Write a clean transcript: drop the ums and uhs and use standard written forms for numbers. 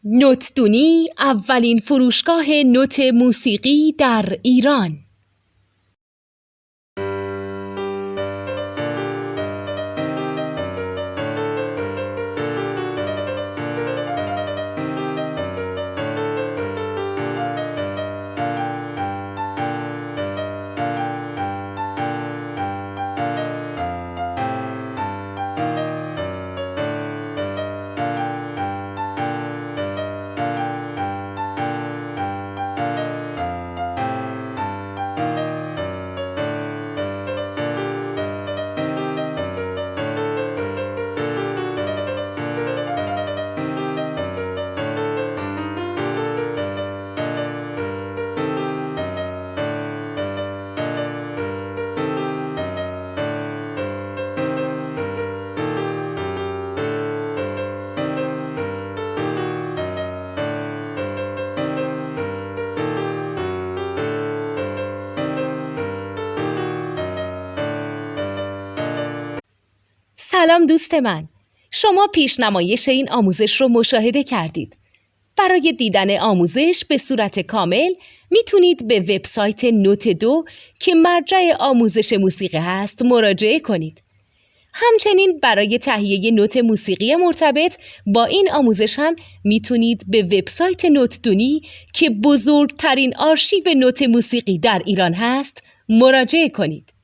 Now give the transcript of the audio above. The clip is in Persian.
نوتدونی اولین فروشگاه نوت موسیقی در ایران. سلام دوست من، شما پیشنمایش این آموزش رو مشاهده کردید. برای دیدن آموزش به صورت کامل میتونید به وبسایت نوت2 که مرجع آموزش موسیقی هست مراجعه کنید. همچنین برای تهیه نوت موسیقی مرتبط با این آموزش هم میتونید به وبسایت نوتدونی که بزرگترین آرشیو نوت موسیقی در ایران هست مراجعه کنید.